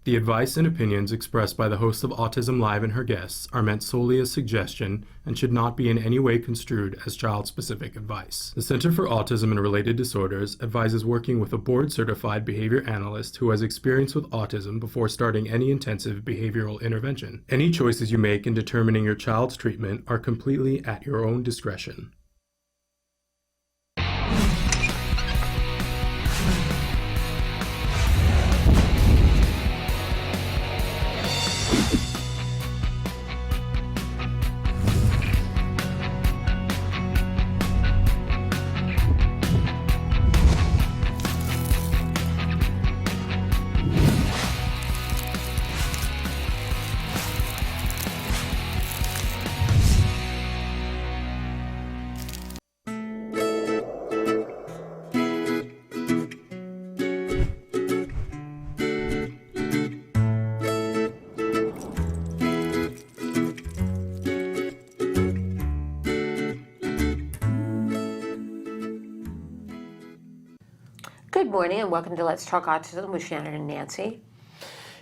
The advice and opinions expressed by the host of Autism Live and her guests are meant solely as suggestion and should not be in any way construed as child-specific advice. The Center for Autism and Related Disorders advises working with a board-certified behavior analyst who has experience with autism before starting any intensive behavioral intervention. Any choices you make in determining your child's treatment are completely at your own discretion. Good morning and welcome to Let's Talk Autism with Shannon and Nancy.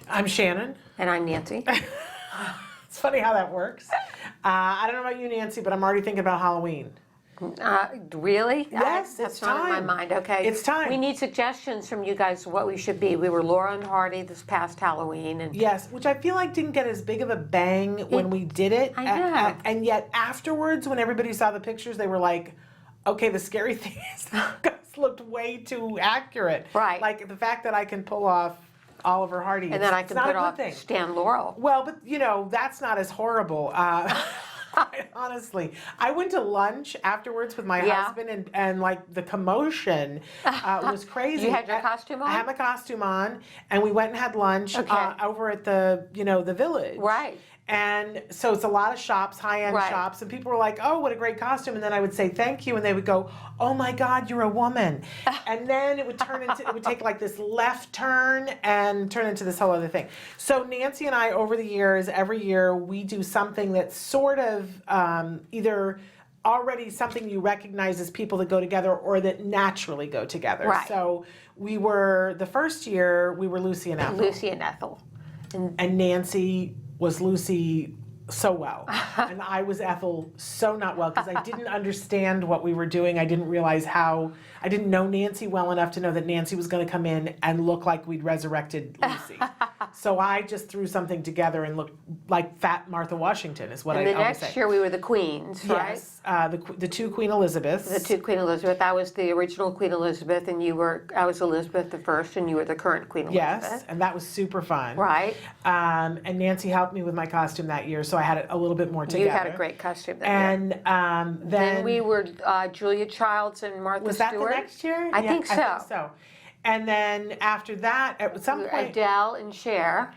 I'm Shannon. And I'm Nancy. It's funny how that works. I don't know about you, Nancy, but I'm already thinking about Halloween. Really? Yes, That's it's not time. in my mind. Okay. It's time. We need suggestions from you guys what we should be. We were Lara and Hardy this past Halloween. And Yes, which I feel like didn't get as big of a bang when we did it. I know. And yet afterwards, when everybody saw the pictures, they were like, okay, the scary thing is that guys looked way too accurate. Right. Like the fact that I can pull off Oliver Hardy. and then I can put off thing. Stan Laurel. Well, but you know, that's not as horrible. Honestly, I went to lunch afterwards with my husband, and like the commotion was crazy. You had your costume on? I had my costume on, and we went and had lunch over at the the village. Right. And so it's a lot of shops, high-end shops, and people were like, "Oh, what a great costume!" And then I would say thank you, and they would go, "Oh my God, you're a woman!" And then it would it would take like this left turn and turn into this whole other thing. So Nancy and I, over the years, every year we do something that's sort of either already something you recognize as people that go together or that naturally go together. Right. So we were the first year we were Lucy and Ethel. Lucy and Ethel. And Nancy was Lucy so well, and I was Ethel so not well because I didn't understand what we were doing. I didn't realize I didn't know Nancy well enough to know that Nancy was going to come in and look like we'd resurrected Lucy. So I just threw something together and looked like fat Martha Washington is what I always say. And the next year we were the queens, right? Yes, the two Queen Elizabeths. The two Queen Elizabeth. I was the original Queen Elizabeth, and I was Elizabeth I, and you were the current Queen Elizabeth. Yes, and that was super fun. Right. And Nancy helped me with my costume that year, so I had it a little bit more together. You had a great costume that year. And then we were Julia Childs and Martha was that Stewart. The next year? I think so. I think so. And then after that, at some point, Adele and Cher.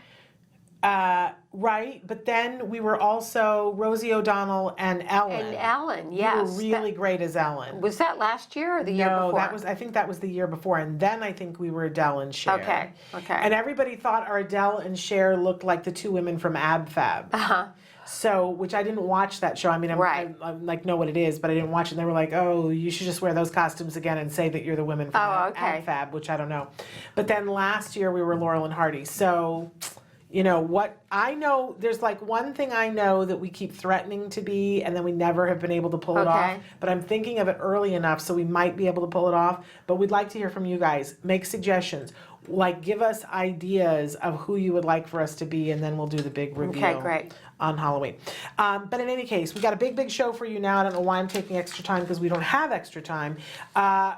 right. But then we were also Rosie O'Donnell and Ellen. And Ellen, yes. You were really great as Ellen. Was that last year or the year before? No, I think that was the year before. And then I think we were Adele and Cher. Okay. And everybody thought our Adele and Cher looked like the two women from Ab Fab. Uh-huh. So, which I didn't watch that show. I mean, I'm like, know what it is, but I didn't watch it. And they were like, oh, you should just wear those costumes again and say that you're the women from Ab Fab, which I don't know. But then last year we were Laurel and Hardy. So, you know, what I know, there's like one thing I know that we keep threatening to be, and then we never have been able to pull it off. But I'm thinking of it early enough, so we might be able to pull it off. But we'd like to hear from you guys. Make suggestions. Like, give us ideas of who you would like for us to be, and then we'll do the big reveal on Halloween. But in any case, we got a big show for you now. I don't know why I'm taking extra time because we don't have extra time.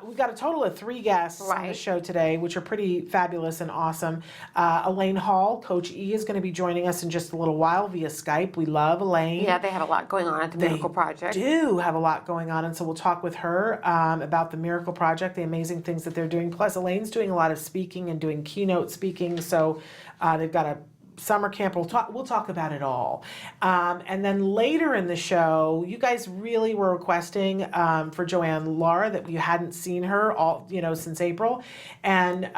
We've got a total of 3 guests on the show today, which are pretty fabulous and awesome. Elaine Hall, Coach E, is going to be joining us in just a little while via Skype. We love Elaine. Yeah, they have a lot going on at the Miracle Project. They do have a lot going on, and so we'll talk with her about the Miracle Project, the amazing things that they're doing. Plus, Elaine's doing a lot of speaking and doing keynote speaking, so they've got a summer camp. We'll talk about it all. And then later in the show, you guys really were requesting for Joanne Lara that you hadn't seen her since April. And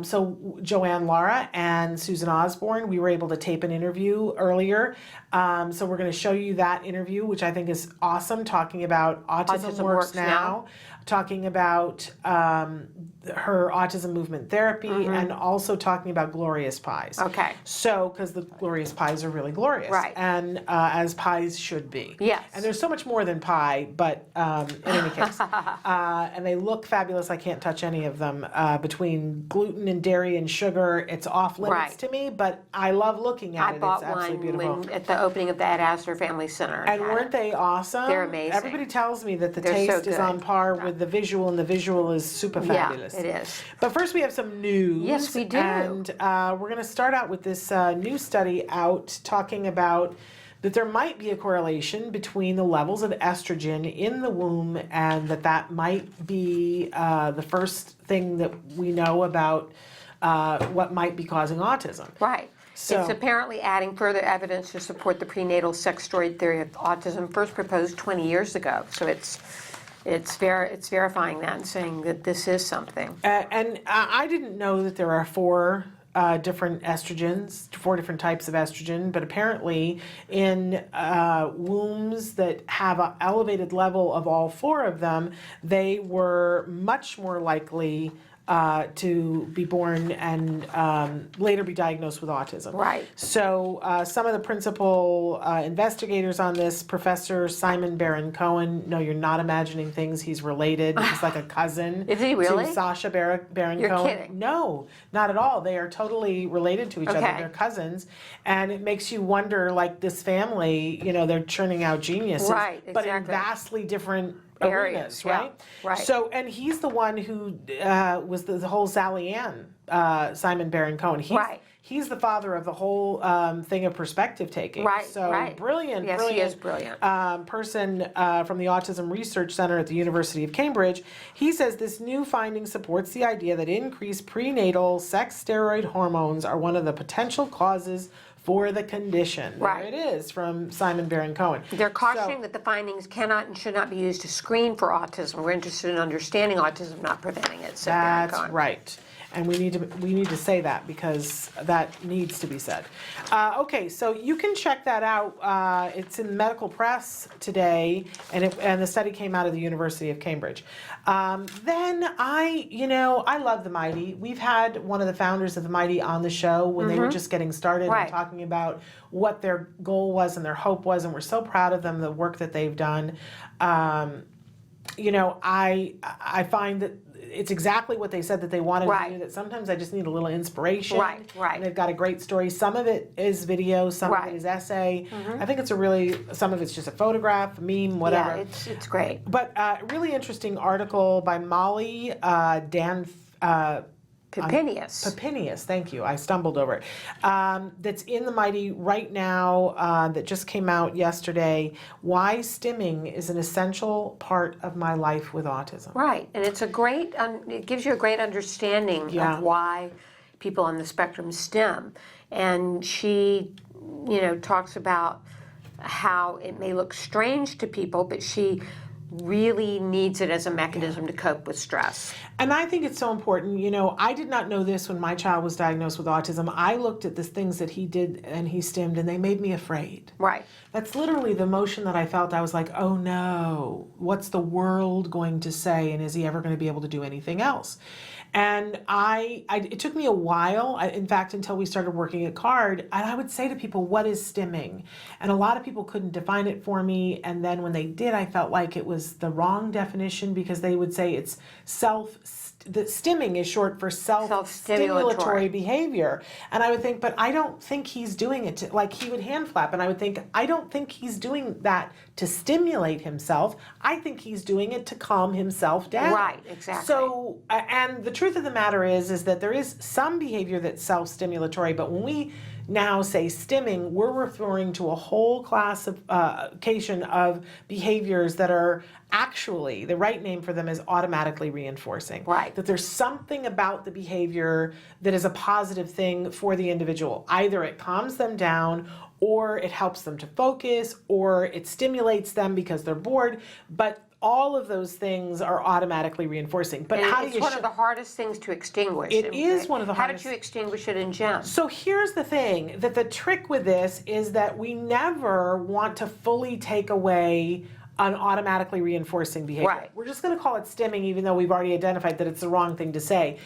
so Joanne Lara and Susan Osborne, we were able to tape an interview earlier. So we're going to show you that interview, which I think is awesome, talking about Autism Works Now. talking about her autism movement therapy, and also talking about glorious pies. Okay. So, because the glorious pies are really glorious. Right. And as pies should be. Yes. And there's so much more than pie, but in any case. And they look fabulous. I can't touch any of them. Between gluten and dairy and sugar, it's off limits to me, but I love looking at it. I bought it's absolutely one beautiful. at the opening of the Ed Astor Family Center. And weren't they awesome? They're amazing. Everybody tells me that the They're so taste is good. on par with the visual, and the visual is super fabulous. Yeah, it is. But first we have some news. Yes, we do. And we're going to start out with this new study out talking about that there might be a correlation between the levels of estrogen in the womb, and that might be the first thing that we know about what might be causing autism. Right. So, it's apparently adding further evidence to support the prenatal sex droid theory of autism, first proposed 20 years ago. So it's verifying that and saying that this is something. and I didn't know that there are four different estrogens, four different types of estrogen, but apparently in wombs that have an elevated level of all four of them, they were much more likely to be born and later be diagnosed with autism. Right. So some of the principal investigators on this, Professor Simon Baron-Cohen, no, you're not imagining things, he's related. He's like a cousin Is he really? to Sacha Baron-Cohen. You're kidding. No, not at all. They are totally related to each other. Okay. They're cousins. And it makes you wonder, like, this family, they're churning out geniuses. Right, But in exactly. vastly different Areas, arenas, yeah, right? right. So, and he's the one who was the whole Sally Ann, Simon Baron-Cohen. Right. He's the father of the whole thing of perspective taking. Right, So right. brilliant, Yes, brilliant. he is brilliant. Person from the Autism Research Center at the University of Cambridge. He says this new finding supports the idea that increased prenatal sex steroid hormones are one of the potential causes for the condition. Right. There it is from Simon Baron-Cohen. They're cautioning that the findings cannot and should not be used to screen for autism. We're interested in understanding autism, not preventing it. said That's Baron-Cohen. right. And we need to say that because that needs to be said. Okay, so you can check that out. It's in the medical press today, and the study came out of the University of Cambridge. Then I love the Mighty. We've had one of the founders of the Mighty on the show when they were just getting started Right. and talking about what their goal was and their hope was, and we're so proud of them, the work that they've done. I find that it's exactly what they said that they wanted Right. to do, that sometimes I just need a little inspiration. Right, right. And they've got a great story. Some of it is video, some of Right. it is essay. I think some of it's just a photograph, a meme, whatever. Yeah, it's great. But really interesting article by Molly Papinius, thank you. I stumbled over it. That's in the Mighty right now, that just came out yesterday. Why stimming is an essential part of my life with autism. Right, and it's a great, it gives you a great understanding Yeah. of why people on the spectrum stim. And she, talks about how it may look strange to people, but she really needs it as a mechanism to cope with stress. And I think it's so important. I did not know this when my child was diagnosed with autism. I looked at the things that he did and he stimmed, and they made me afraid. Right. That's literally the emotion that I felt. I was like, oh no, what's the world going to say? And is he ever going to be able to do anything else? And it took me a while, in fact, until we started working at CARD, and I would say to people, what is stimming? And a lot of people couldn't define it for me, and then when they did, I felt like it was the wrong definition, because they would say it's that stimming is short for self-stimulatory behavior. And I would think, but I don't think he's doing it to, like, he would hand flap, and I would think, I don't think he's doing that to stimulate himself. I think he's doing it to calm himself down. Right, exactly. So, and the truth of the matter is that there is some behavior that's self-stimulatory, but when we now say stimming, we're referring to a whole classification of behaviors that are actually, the right name for them is automatically reinforcing. Right. That there's something about the behavior that is a positive thing for the individual. Either it calms them down, or it helps them to focus, or it stimulates them because they're bored, but all of those things are automatically reinforcing. But how do you... It's one of the hardest things to extinguish. It is one of the hardest. How did you extinguish it in GEM? So here's the thing, that the trick with this is that we never want to fully take away an automatically reinforcing behavior. Right. We're just going to call it stimming, even though we've already identified that it's the wrong thing to say.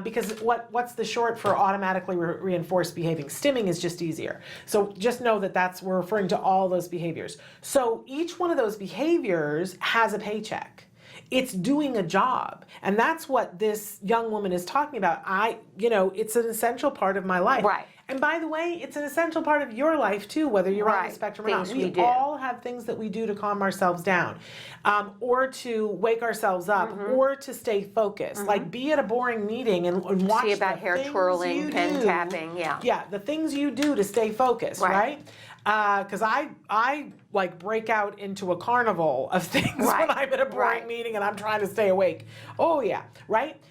Because what's the short for automatically reinforced behaving? Stimming is just easier. So just know that we're referring to all those behaviors. So each one of those behaviors has a paycheck. It's doing a job. And that's what this young woman is talking about. It's an essential part of my life. Right. And by the way, it's an essential part of your life too, whether you're on the spectrum or not. We all have things that we do to calm ourselves down, or to wake ourselves up, or to stay focused. Like be at a boring meeting and watch See about hair twirling, pen tapping, Yeah, the things you do to stay focused, right? Because I like break out into a carnival of things when I'm at a boring meeting and I'm trying to stay awake. Oh yeah, right?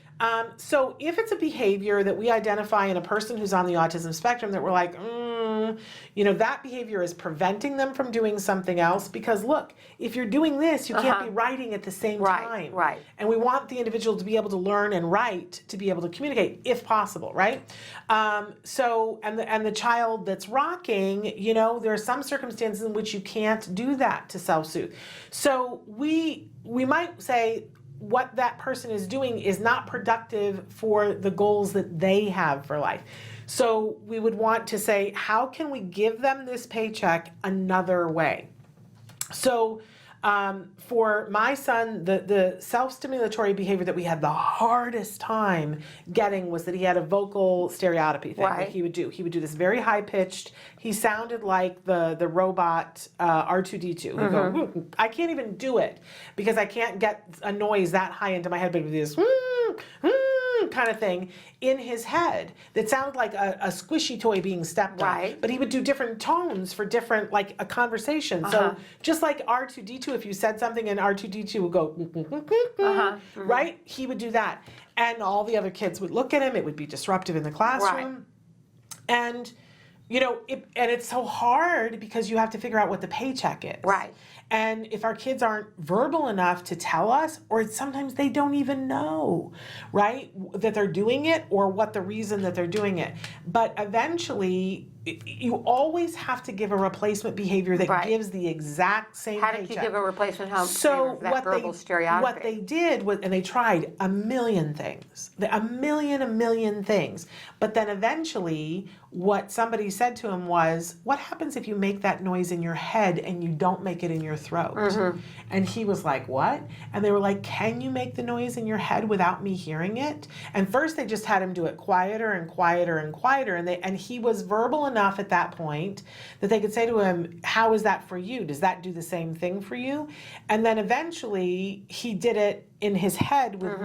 So if it's a behavior that we identify in a person who's on the autism spectrum that we're like, that behavior is preventing them from doing something else, because look, if you're doing this, you can't be writing at the same time. Right. And we want the individual to be able to learn and write, to be able to communicate, if possible, right? And the child that's rocking, there are some circumstances in which you can't do that to self-soothe. So we might say, what that person is doing is not productive for the goals that they have for life. So we would want to say, how can we give them this paycheck another way? So for my son, the self-stimulatory behavior that we had the hardest time getting was that he had a vocal stereotypy thing that he would do. He would do this very high-pitched, he sounded like the robot R2-D2. He'd go, I can't even do it because I can't get a noise that high into my head, but it would be this kind of thing in his head that sounded like a squishy toy being stepped on. But he would do different tones for different, like a conversation. So just like R2-D2, if you said something and R2-D2 would go, right? He would do that. And all the other kids would look at him. It would be disruptive in the classroom. And, and it's so hard because you have to figure out what the paycheck is. And if our kids aren't verbal enough to tell us, or sometimes they don't even know, right, that they're doing it or what the reason that they're doing it. But eventually, you always have to give a replacement behavior that gives the exact same paycheck. How did you give a replacement So that verbal stereotypy? What they did was, and they tried a million things, a million things. But then eventually, what somebody said to him was, what happens if you make that noise in your head and you don't make it in your throat? And he was like, what? And they were like, can you make the noise in your head without me hearing it? And first they just had him do it quieter and quieter and quieter. And he was verbal enough at that point that they could say to him, how is that for you? Does that do the same thing for you? And then eventually he did it in his head with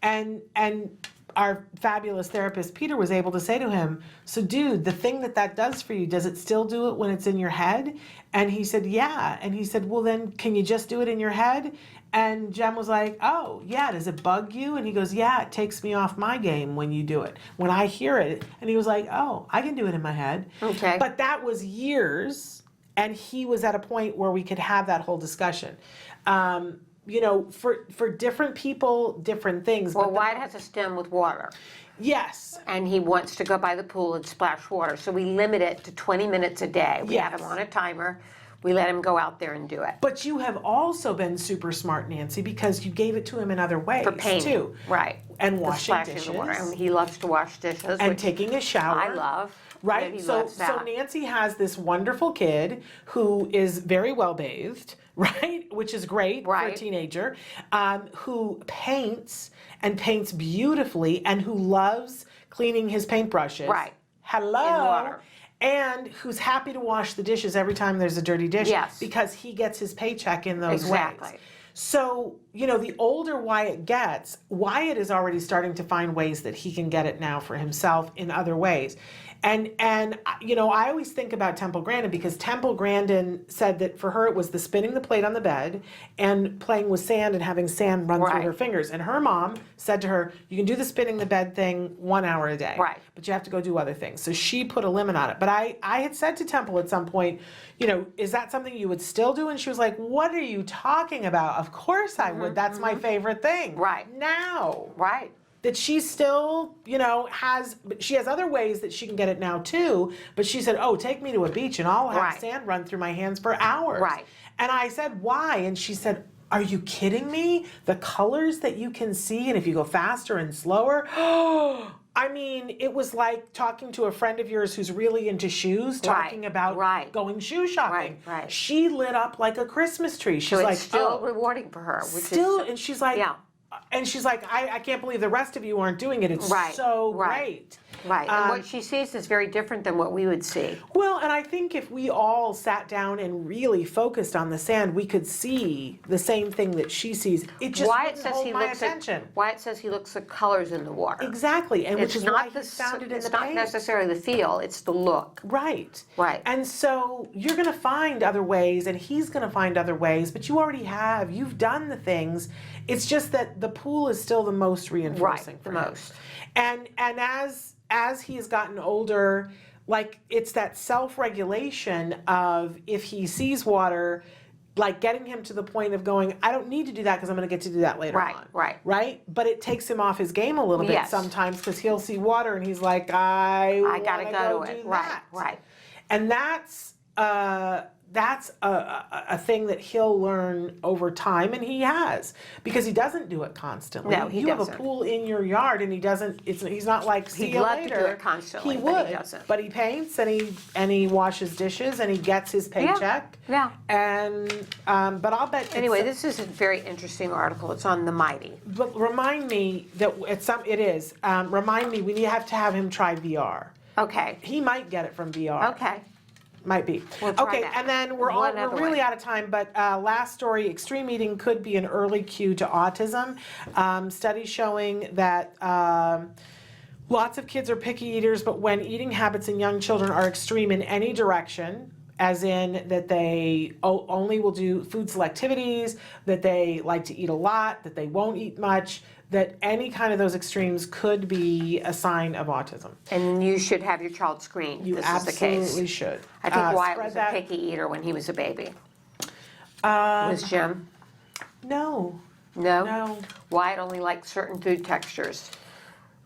and our fabulous therapist, Peter, was able to say to him, so dude, the thing that does for you, does it still do it when it's in your head? And he said, yeah. And he said, well, then can you just do it in your head? And Jem was like, oh, yeah, does it bug you? And he goes, yeah, it takes me off my game when you do it, when I hear it. And he was like, oh, I can do it in my head. Okay. But that was years, and he was at a point where we could have that whole discussion. For different people, different things. Well, Wyatt has a stem with water. Yes. And he wants to go by the pool and splash water. So we limit it to 20 minutes a day. We have him on a timer. We let him go out there and do it. But you have also been super smart, Nancy, because you gave it to him in other ways, for pain, too. Right. And washing dishes. The water. And he loves to wash dishes. And taking a shower. I love. Right? So Nancy has this wonderful kid who is very well bathed, right? Which is great for a teenager, who paints and paints beautifully, and who loves cleaning his paintbrushes. Right. Hello. In water. And who's happy to wash the dishes every time there's a dirty dish. Yes. Because he gets his paycheck in those Exactly. ways. So, the older Wyatt gets, Wyatt is already starting to find ways that he can get it now for himself in other ways. And I always think about Temple Grandin, because Temple Grandin said that for her it was the spinning the plate on the bed and playing with sand and having sand run through her fingers. And her mom said to her, you can do the spinning the bed thing 1 hour a day. Right. But you have to go do other things. So she put a limit on it. But I had said to Temple at some point, is that something you would still do? And she was like, what are you talking about? Of course I would. That's my favorite thing. Right. Now. Right. that she still, she has other ways that she can get it now too, but she said, oh, take me to a beach and I'll have sand run through my hands for hours. Right. And I said, why? And she said, are you kidding me? The colors that you can see, and if you go faster and slower, I mean, it was like talking to a friend of yours who's really into shoes, talking about going shoe shopping. Right. She lit up like a Christmas tree. She's so like, it's still rewarding for her. And she's like, I can't believe the rest of you aren't doing it. It's so great. Right, and what she sees is very different than what we would see. Well, and I think if we all sat down and really focused on the sand, we could see the same thing that she sees. It just wouldn't hold my attention. Wyatt says he looks at colors in the water. Exactly, and which is why he found it in the paint. It's not necessarily the feel, it's the look. Right. Right. And so you're going to find other ways, and he's going to find other ways, but you already have. You've done the things. It's just that the pool is still the most reinforcing for him. Most. And as he has gotten older, like it's that self-regulation of if he sees water, like getting him to the point of going, I don't need to do that because I'm going to get to do that later on. Right? But it takes him off his game a little bit sometimes because he'll see water and he's like, I gotta go to it. Right. And that's a thing that he'll learn over time, and he has, because he doesn't do it constantly. No, he doesn't. You have a pool in your yard, and he doesn't. He's not like, see you later. He'd love to do it constantly, he but would, he doesn't. But he paints and he washes dishes and he gets his paycheck. Yeah. And but I'll bet. Anyway, this is a very interesting article. It's on the Mighty. But remind me that remind me we have to have him try VR. Okay. He might get it from VR. Okay. Might be. We'll try okay, that. and then we're really out of time, but last story, extreme eating could be an early cue to autism. Studies showing that lots of kids are picky eaters, but when eating habits in young children are extreme in any direction, as in that they only will do food selectivities, that they like to eat a lot, that they won't eat much, that any kind of those extremes could be a sign of autism. And you should have your child screened. You absolutely should. I think Wyatt was a picky eater when he was a baby. Was Jim? No. No? No. Wyatt only liked certain food textures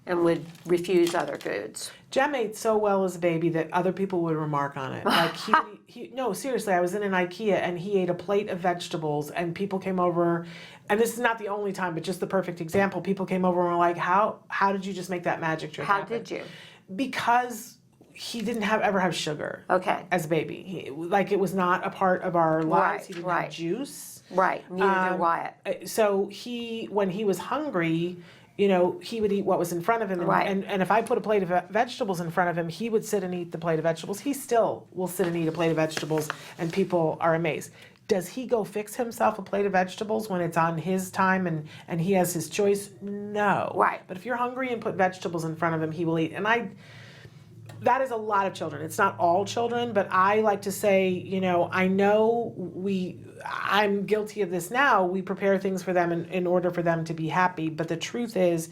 and would refuse other foods. Jem ate so well as a baby that other people would remark on it. Like no, seriously, I was in an IKEA and he ate a plate of vegetables and people came over, and this is not the only time, but just the perfect example. People came over and were like, how did you just make that magic trick happen? How did you? Because he didn't ever have sugar. Okay. As a baby. It was not a part of our lives. Right, he didn't have juice. Right, neither did Wyatt. So when he was hungry, he would eat what was in front of him. And if I put a plate of vegetables in front of him, he would sit and eat the plate of vegetables. He still will sit and eat a plate of vegetables, and people are amazed. Does he go fix himself a plate of vegetables when it's on his time and he has his choice? No. Right. But if you're hungry and put vegetables in front of him, he will eat. And that is a lot of children. It's not all children, but I like to say, I know I'm guilty of this now. We prepare things for them in order for them to be happy. But the truth is,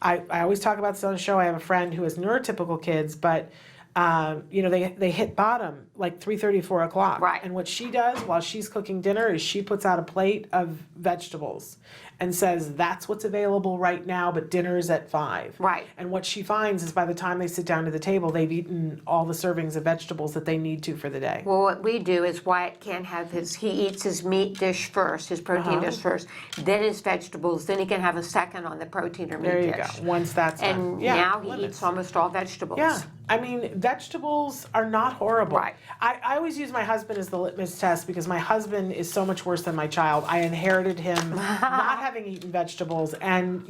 I always talk about this on the show. I have a friend who has neurotypical kids, but they hit bottom like 3:30, 4 o'clock. Right. And what she does while she's cooking dinner is she puts out a plate of vegetables and says that's what's available right now, but dinner's at 5. Right. And what she finds is by the time they sit down to the table, they've eaten all the servings of vegetables that they need to for the day. Well, what we do is Wyatt can't have he eats his meat dish first, his protein dish first, then his vegetables, then he can have a second on the protein or meat dish. There you go, once that's done. And now he eats almost all vegetables. Yeah, I mean, vegetables are not horrible. Right. I always use my husband as the litmus test because my husband is so much worse than my child. I inherited him not having eaten vegetables, and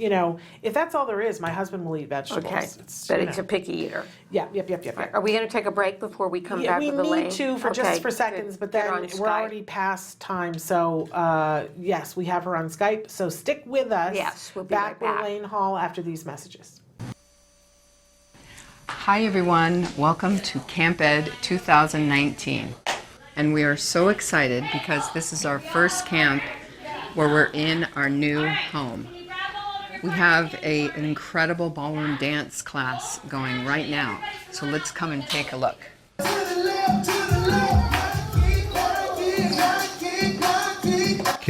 if that's all there is, my husband will eat vegetables. Okay, but he's a picky eater. Yeah, yep. Are we going to take a break before we come back we with Elaine? need to just for seconds, but then we're already past time. So yes, we have her on Skype. So stick with us. Yes, we'll be right back. With Elaine Hall after these messages. Hi everyone, welcome to Camp Ed 2019. And we are so excited because this is our first camp where we're in our new home. We have an incredible ballroom dance class going right now, so let's come and take a look.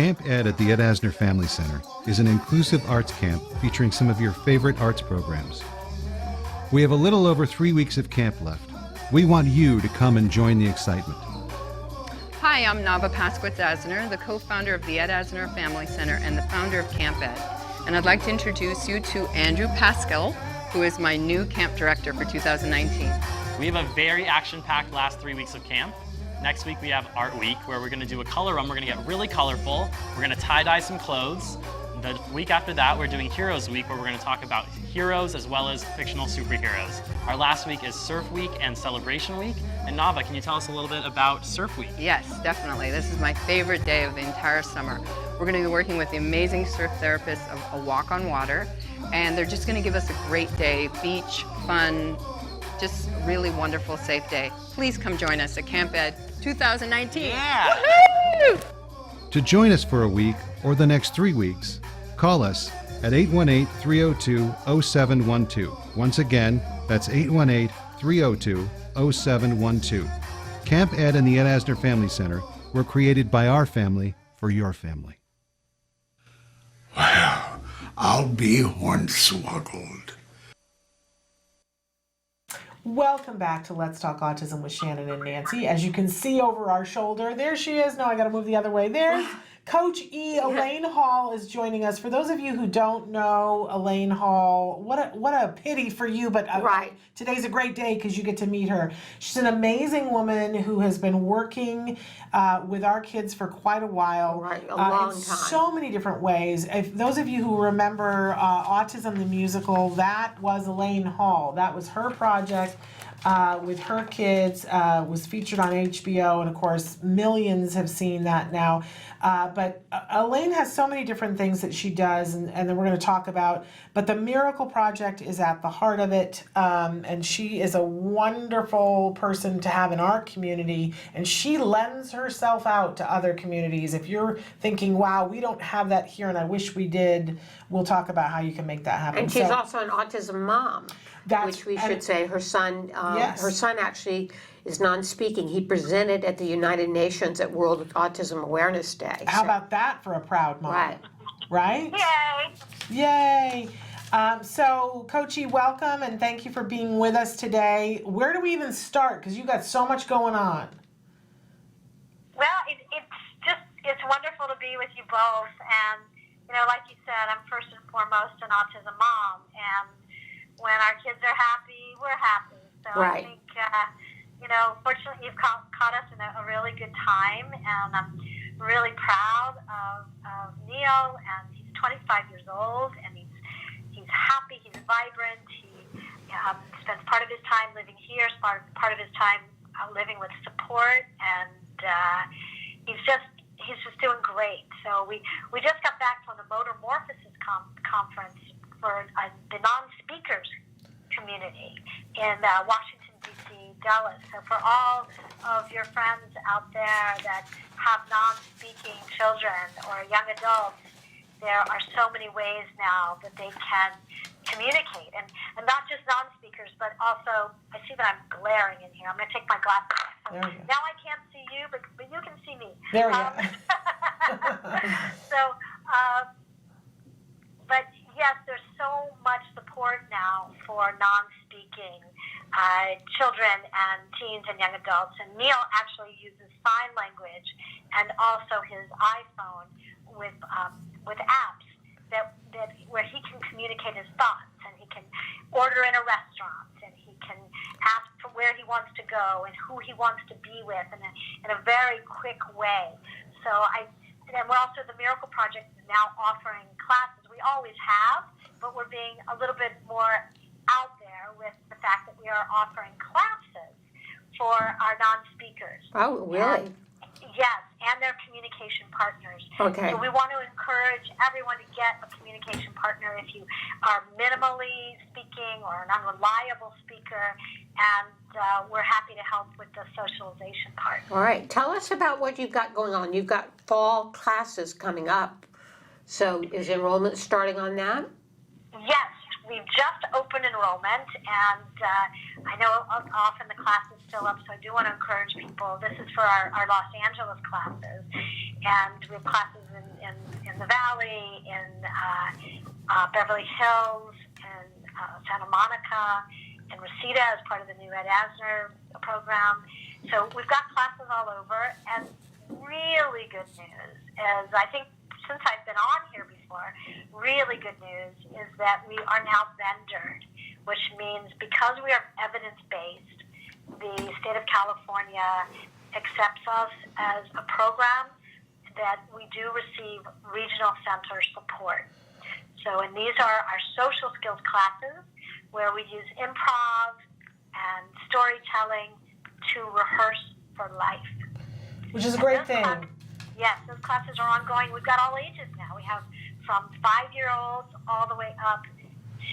Camp Ed at the Ed Asner Family Center is an inclusive arts camp featuring some of your favorite arts programs. We have a little over 3 weeks of camp left. We want you to come and join the excitement. Hi, I'm Nava Pasquitz-Asner, the co-founder of the Ed Asner Family Center and the founder of Camp Ed. And I'd like to introduce you to Andrew Pascal, who is my new camp director for 2019. We have a very action-packed last 3 weeks of camp. Next week we have Art Week, where we're going to do a color run. We're going to get really colorful. We're going to tie-dye some clothes. The week after that, we're doing Heroes Week, where we're going to talk about heroes as well as fictional superheroes. Our last week is Surf Week and Celebration Week. And Nava, can you tell us a little bit about Surf Week? Yes, definitely. This is my favorite day of the entire summer. We're going to be working with the amazing surf therapists of A Walk on Water, and they're just going to give us a great day, beach, fun, just a really wonderful, safe day. Please come join us at Camp Ed 2019. Yeah! Woo-hoo! To join us for a week or the next 3 weeks, call us at 818-302-0712. Once again, that's 818-302-0712. Camp Ed and the Ed Asner Family Center were created by our family for your family. Well, I'll be hornswoggled. Welcome back to Let's Talk Autism with Shannon and Nancy. As you can see over our shoulder, there she is. No, I got to move the other way. There's Coach E. Elaine Hall is joining us. For those of you who don't know Elaine Hall, what a pity for you, but Right. Today's a great day because you get to meet her. She's an amazing woman who has been working with our kids for quite a while. Right, a long in time. so many different ways. If those of you who remember Autism the Musical, that was Elaine Hall. That was her project. With her kids, was featured on HBO, and of course millions have seen that now. But Elaine has so many different things that she does, and then we're going to talk about. But the Miracle Project is at the heart of it, and she is a wonderful person to have in our community, and she lends herself out to other communities. If you're thinking, wow, we don't have that here and I wish we did, we'll talk about how you can make that happen. And she's also an autism mom, which we should say. Her son, Yes. her son actually is non-speaking. He presented at the United Nations at World Autism Awareness Day. How about that for a proud mom? Right. Right? Yay! So, Coach E, welcome, and thank you for being with us today. Where do we even start? Because you've got so much going on. Well, it's wonderful to be with you both. And, like you said, I'm first and foremost an autism mom. And when our kids are happy, we're happy. So Right. I think, fortunately you've caught us in a really good time. And I'm really proud of Neil. And he's 25 years old. And he's happy. He's vibrant. He spends part of his time living here, part of his time living with support. And he's just doing great. So we just got back from the Motor Morphosis conference for the non-speakers community in Washington, D.C., Dallas. So for all of your friends out there that have non-speaking children or young adults, there are so many ways now that they can communicate. And not just non-speakers, but also, I see that I'm glaring in here. I'm going to take my glasses off. So now I can't see you, but you can see me. There we go. But yes, there's so much support now for non-speaking children and teens and young adults. And Neil actually uses sign language and also his iPhone with apps that where he can communicate his thoughts, and he can order in a restaurant, and he can ask for where he wants to go and who he wants to be with in a very quick way. So and we're also, the Miracle Project is now offering classes. We always have, but we're being a little bit more out there with the fact that we are offering classes for our non-speakers. Oh, really? Yes, and their communication partners. Okay. So we want to encourage everyone to get a communication partner if you are minimally speaking or an unreliable speaker, and we're happy to help with the socialization part. All right. Tell us about what you've got going on. You've got fall classes coming up. So is enrollment starting on that? Yes, we've just opened enrollment, and I know often the classes fill up, so I do want to encourage people. This is for our Los Angeles classes, and we have classes in the Valley, in Beverly Hills, in Santa Monica, in Reseda as part of the new Ed Asner program. So we've got classes all over, and really good news is, I think since I've been on here before, really good news is that we are now vendored, which means because we are evidence-based, the state of California accepts us as a program that we do receive regional center support. So, and these are our social skills classes where we use improv and storytelling to rehearse for life. Which is a great thing. Yes, those classes are ongoing. We've got all ages now. We have from 5-year-olds all the way up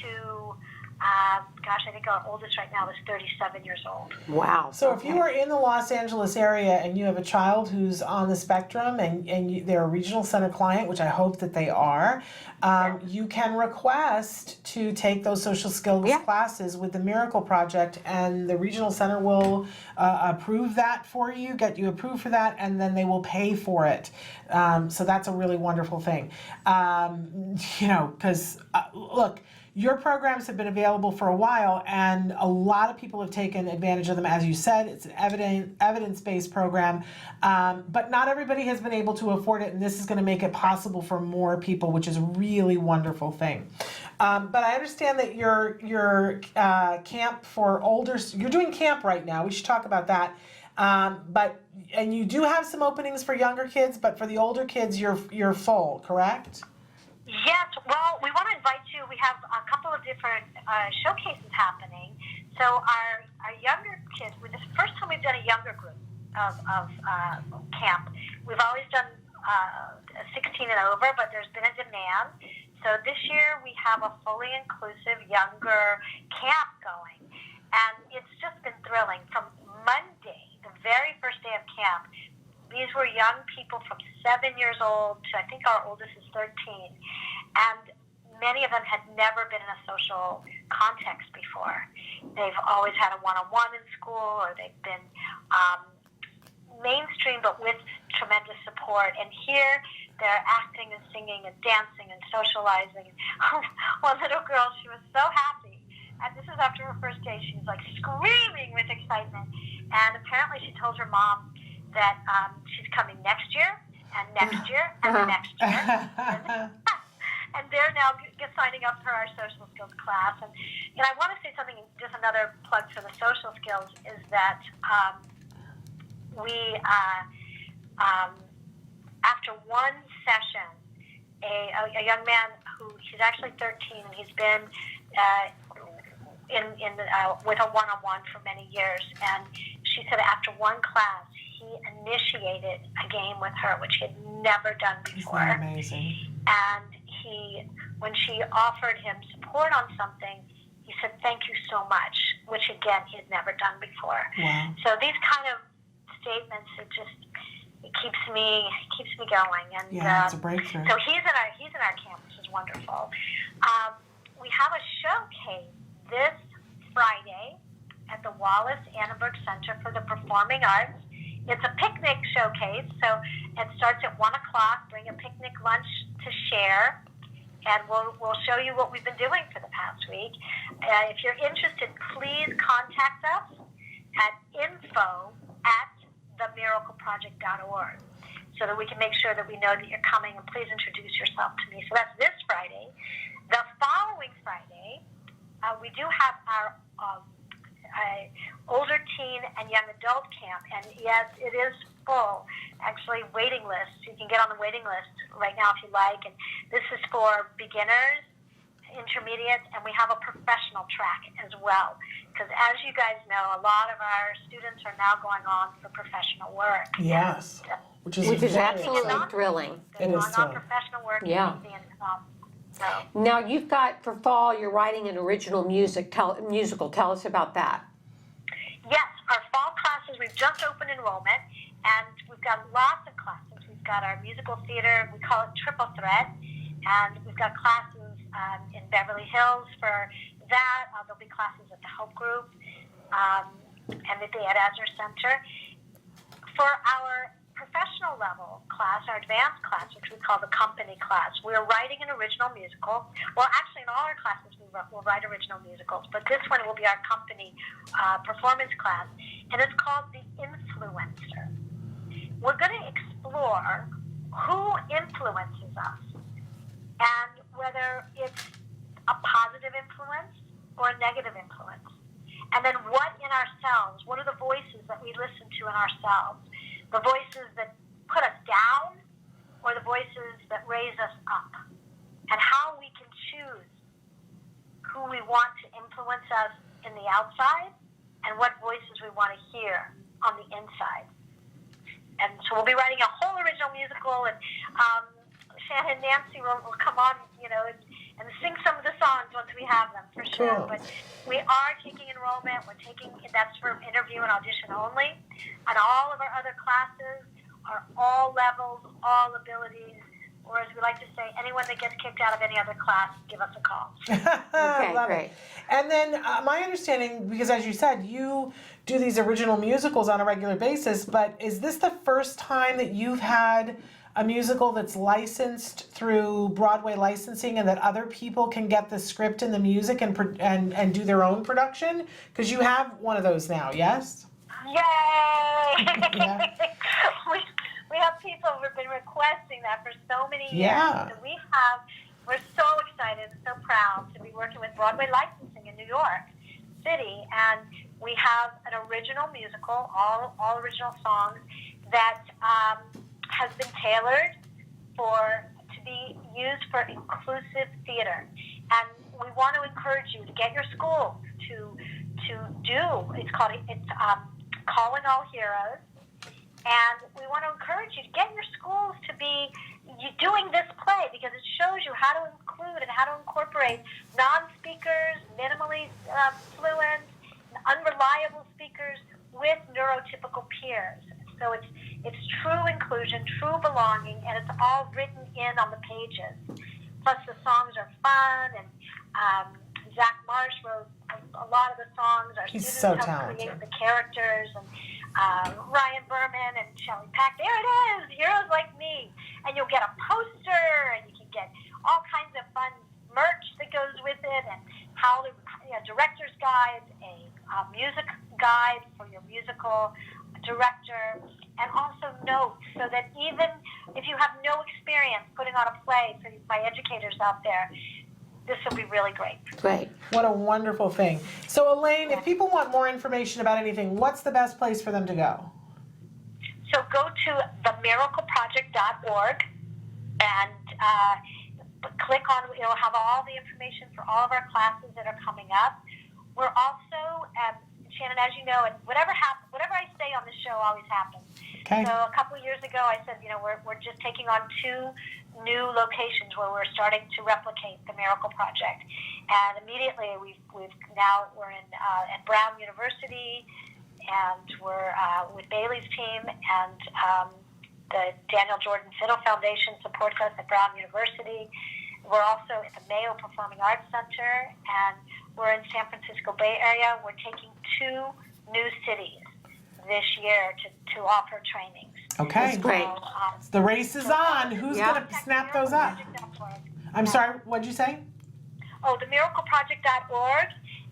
to, I think our oldest right now is 37 years old. Wow. So if you are in the Los Angeles area and you have a child who's on the spectrum and they're a regional center client, which I hope that they are, you can request to take those social skills classes with the Miracle Project, and the regional center will approve that for you, get you approved for that, and then they will pay for it. So that's a really wonderful thing. Because look, your programs have been available for a while, and a lot of people have taken advantage of them. As you said, it's an evidence-based program, but not everybody has been able to afford it, and this is going to make it possible for more people, which is a really wonderful thing. But I understand that your camp for older, you're doing camp right now. We should talk about that. And you do have some openings for younger kids, but for the older kids, you're full, correct? Yes, well, we want to invite you. We have a couple of different showcases happening. So our younger kids, this is the first time we've done a younger group of camp. We've always done 16 and over, but there's been a demand. So this year we have a fully inclusive younger camp going. And it's just been thrilling. From Monday, the very first day of camp, these were young people from 7 years old to, I think our oldest is 13. And many of them had never been in a social context before. They've always had a one-on-one in school, or they've been mainstream but with tremendous support. And here they're acting and singing and dancing and socializing. One little girl, she was so happy. And this is after her first day. She was like screaming with excitement. And apparently she told her mom that she's coming next year, and next year, and the next year. And they're now signing up for our social skills class. And I want to say something, just another plug for the social skills, is that we, after one session, a young man he's actually 13, and he's been with a one-on-one for many years, and she said after one class, he initiated a game with her, which he had never done before. Isn't that amazing? And when she offered him support on something, he said, "Thank you so much," which again, he had never done before. Wow. So these kind of statements, it keeps me going. And it's a breakthrough. So he's in our camp, which is wonderful. We have a showcase this Friday at the Wallace Annenberg Center for the Performing Arts. It's a picnic showcase, so it starts at 1 o'clock. Bring a picnic lunch to share, and we'll show you what we've been doing for the past week. If you're interested, please contact us at info@themiracleproject.org so that we can make sure that we know that you're coming, and please introduce yourself to me. So that's this Friday. The following Friday, we do have our older teen and young adult camp, and yes, it is full. Actually, waiting list. You can get on the waiting list right now if you like. And this is for beginners, intermediates, and we have a professional track as well. Because as you guys know, a lot of our students are now going on for professional work. Yes, which is absolutely thrilling. It is thrilling. Professional work. Yeah. Now you've got, for fall, you're writing an original musical. Tell us about that. Yes, our fall classes, we've just opened enrollment, and we've got lots of classes. We've got our musical theater, we call it Triple Threat, and we've got classes in Beverly Hills for that. There'll be classes at the Help Group and at the Ed Asner Center. For our professional level class, our advanced class, which we call the company class, we're writing an original musical. Well, actually, in all our classes, we'll write original musicals, but this one will be our company performance class, and it's called The Influencer. We're going to explore who influences us, and whether it's a positive influence or a negative influence. And then what in ourselves, what are the voices that we listen to in ourselves? The voices that put us down or the voices that raise us up? And how we can choose who we want to influence us in the outside and what voices we want to hear on the inside. And so we'll be writing a whole original musical, and Shannon and Nancy will come on, and sing some of the songs once we have them, for sure. Cool. But we are taking enrollment. That's for interview and audition only. And all of our other classes are all levels, all abilities, or as we like to say, anyone that gets kicked out of any other class, give us a call. Okay, Love great. it. And then my understanding, because as you said, you do these original musicals on a regular basis, but is this the first time that you've had a musical that's licensed through Broadway licensing, and that other people can get the script and the music and do their own production? Because you have one of those now, yes? Yay! Yeah. We have people who've been requesting that for so many years. Yeah. So we're so excited, so proud to be working with Broadway licensing in New York City, and we have an original musical, all original songs that has been tailored to be used for inclusive theater. And we want to encourage you to get your schools to do, it's Calling All Heroes. And we want to encourage you to get your schools to be doing this play, because it shows you how to include and how to incorporate non-speakers, minimally fluent, unreliable speakers with neurotypical peers. So it's true inclusion, true belonging, and it's all written in on the pages. Plus the songs are fun, and Zach Marsh wrote a lot of the songs. Our He's students so helped talented. create the characters, and Ryan Berman and Shelley Pack. There it is, Heroes Like Me. And you'll get a poster, and you can get all kinds of fun merch that goes with it, and director's guides, a music guide for your musical director, and also notes, so that even if you have no experience putting on a play by educators out there, this will be really great. Great. What a wonderful thing. So Elaine, if people want more information about anything, what's the best place for them to go? So go to themiracleproject.org and click on, it'll have all the information for all of our classes that are coming up. We're also, Shannon, as you know, and whatever I say on the show always happens. Okay. So a couple of years ago, I said, we're just taking on 2 new locations where we're starting to replicate the Miracle Project, and immediately we're in at Brown University, and we're with Bailey's team, and the Daniel Jordan Fiddle Foundation supports us at Brown University. We're also at the Mayo Performing Arts Center, and we're in San Francisco Bay Area. We're taking 2 new cities this year to offer trainings. Okay. That's great. So, The race is on. Who's Yeah. going to snap those up? I'm sorry, what'd you say? Oh, themiracleproject.org,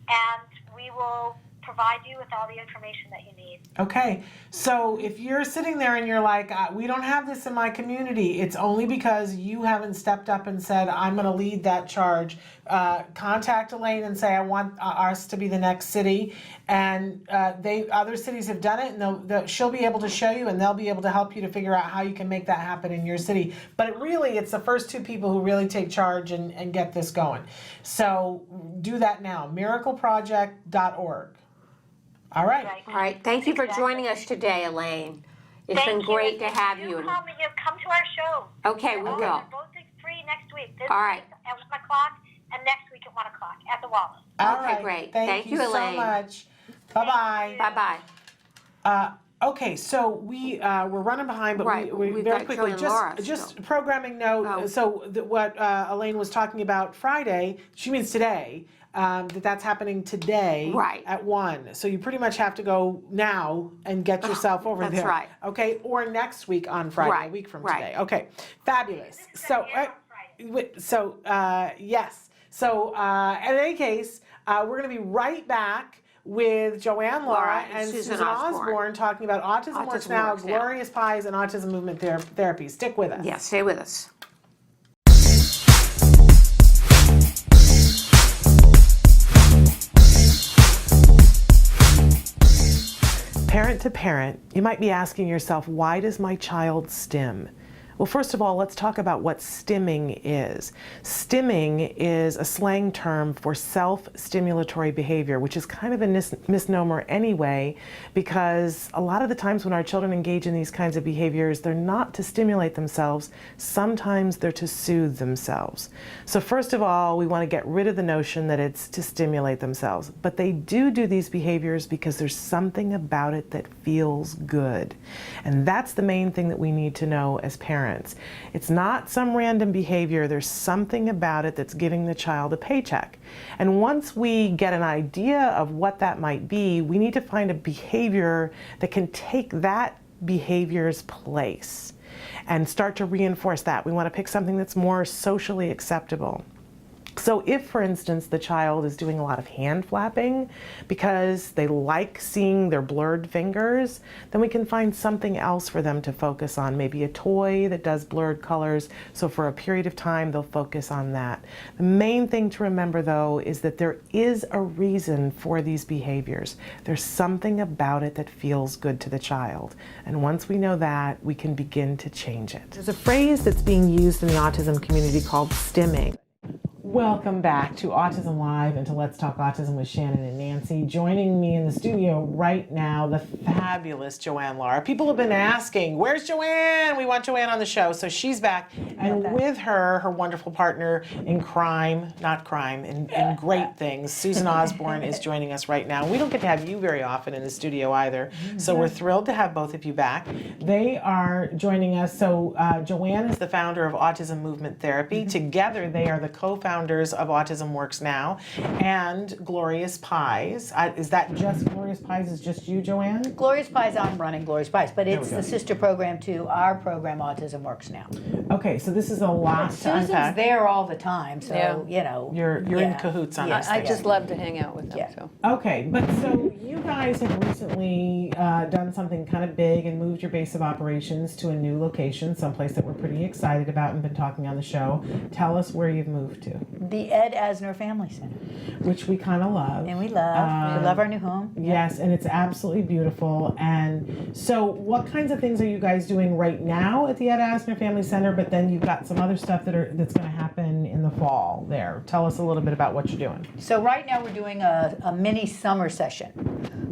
and we will provide you with all the information that you need. Okay, so if you're sitting there and you're like, we don't have this in my community, it's only because you haven't stepped up and said, I'm going to lead that charge. Contact Elaine and say, I want ours to be the next city. And other cities have done it, and she'll be able to show you, and they'll be able to help you to figure out how you can make that happen in your city. But it's the first 2 people who really take charge and get this going. So do that now, miracleproject.org. All right. All right. Thank you for joining us today, Elaine. It's been great to have you. Come to our show. Okay, we will. We're both free next week. This All right. week at 1 o'clock, and next week at 1 o'clock at the Wallace. All Okay, right. great. Thank Thank you, so Elaine. much. Bye-bye. Bye-bye. Okay, so we're running behind, but Right, we we've very got quickly, Joy and Lara just still. programming note. Oh. So what Elaine was talking about Friday, she means today. that's happening today at 1. So you pretty much have to go now and get yourself over there. That's right. Okay, or next week on Friday, a week from today. Okay, fabulous. So, yes. So, in any case, we're going to be right back with Joanne, Lara, and Susan Osborne talking about Autism Works Now, Glorious Pies, and Autism Movement Therapy. Stick with us. Yeah, stay with us. Parent to parent, you might be asking yourself, why does my child stim? Well, first of all, let's talk about what stimming is. Stimming is a slang term for self-stimulatory behavior, which is kind of a misnomer anyway, because a lot of the times when our children engage in these kinds of behaviors, they're not to stimulate themselves. Sometimes they're to soothe themselves. So first of all, we want to get rid of the notion that it's to stimulate themselves. But they do these behaviors because there's something about it that feels good. And that's the main thing that we need to know as parents. It's not some random behavior. There's something about it that's giving the child a paycheck. And once we get an idea of what that might be, we need to find a behavior that can take that behavior's place and start to reinforce that. We want to pick something that's more socially acceptable. So if, for instance, the child is doing a lot of hand flapping because they like seeing their blurred fingers, then we can find something else for them to focus on, maybe a toy that does blurred colors. So for a period of time, they'll focus on that. The main thing to remember, though, is that there is a reason for these behaviors. There's something about it that feels good to the child. And once we know that, we can begin to change it. There's a phrase that's being used in the autism community called stimming. Welcome back to Autism Live and to Let's Talk Autism with Shannon and Nancy. Joining me in the studio right now, the fabulous Joanne Lara. People have been asking, where's Joanne? We want Joanne on the show. So she's back. And with her, her wonderful partner in crime, not crime, in great things, Susan Osborne is joining us right now. We don't get to have you very often in the studio either. So we're thrilled to have both of you back. They are joining us. So Joanne is the founder of Autism Movement Therapy. Together, they are the co-founders of Autism Works Now and Glorious Pies. Is that just Glorious Pies? Is just you, Joanne? Glorious Pies, I'm running Glorious Pies, but it's the sister program to our program, Autism Works Now. Okay, so this is a lot to unpack. Susan's there all the time, so, you know. You're in cahoots on this. I just love to hang out with them. So. Okay, but so you guys have recently done something kind of big and moved your base of operations to a new location, someplace that we're pretty excited about and been talking on the show. Tell us where you've moved to. The Ed Asner Family Center. Which we kind of love. And we love our new home. Yes, and it's absolutely beautiful. And so what kinds of things are you guys doing right now at the Ed Asner Family Center, but then you've got some other stuff that's going to happen in the fall there. Tell us a little bit about what you're doing. So right now we're doing a mini summer session.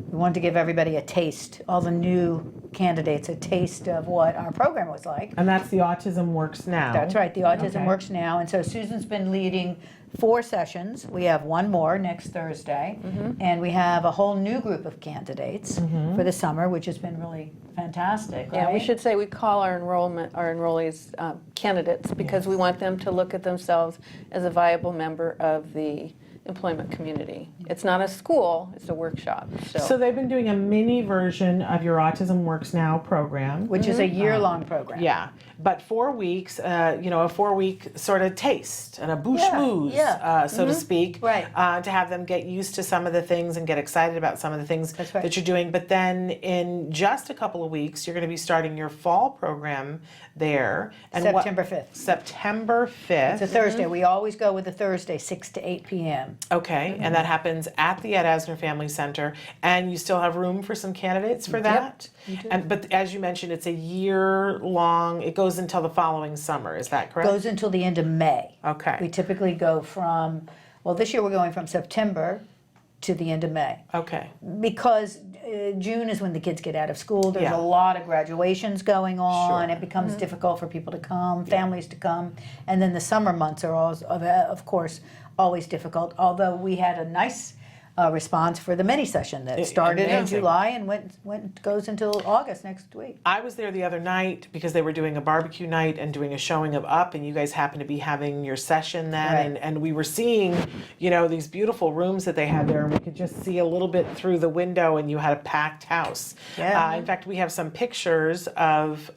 We wanted to give everybody a taste, all the new candidates, a taste of what our program was like. And that's the Autism Works Now. That's right, the Autism Works Now. And so Susan's been leading 4 sessions. We have one more next Thursday. And we have a whole new group of candidates for the summer, which has been really fantastic. Yeah, right? we should say we call our enrollees candidates because we want them to look at themselves as a viable member of the employment community. It's not a school, it's a workshop. So they've been doing a mini version of your Autism Works Now program. Which is a year-long program. Yeah, but 4 weeks, a 4-week sort of taste and a bouche-mouse, so to speak, Right. to have them get used to some of the things and get excited about some of the things that you're doing. But then in just a couple of weeks, you're going to be starting your fall program there. And September 5th. September 5th. It's a Thursday. We always go with a Thursday, 6 to 8 p.m. Okay, and that happens at the Ed Asner Family Center, and you still have room for some candidates for that? But as you mentioned, it's a year-long, it goes until the following summer, is that correct? Goes until the end of May. Okay. We typically go from, well, this year we're going from September to the end of May. Okay. Because June is when the kids get out of school. There's a lot of graduations going on. It becomes difficult for people to come, families to come. And then the summer months are, always, of course, always difficult. Although we had a nice response for the mini session that started in Amazing. July and goes until August next week. I was there the other night because they were doing a barbecue night and doing a showing of Up, and you guys happened to be having your session then, Right. and we were seeing, these beautiful rooms that they had there, and we could just see a little bit through the window, and you had a packed house. Yeah. In fact, we have some pictures of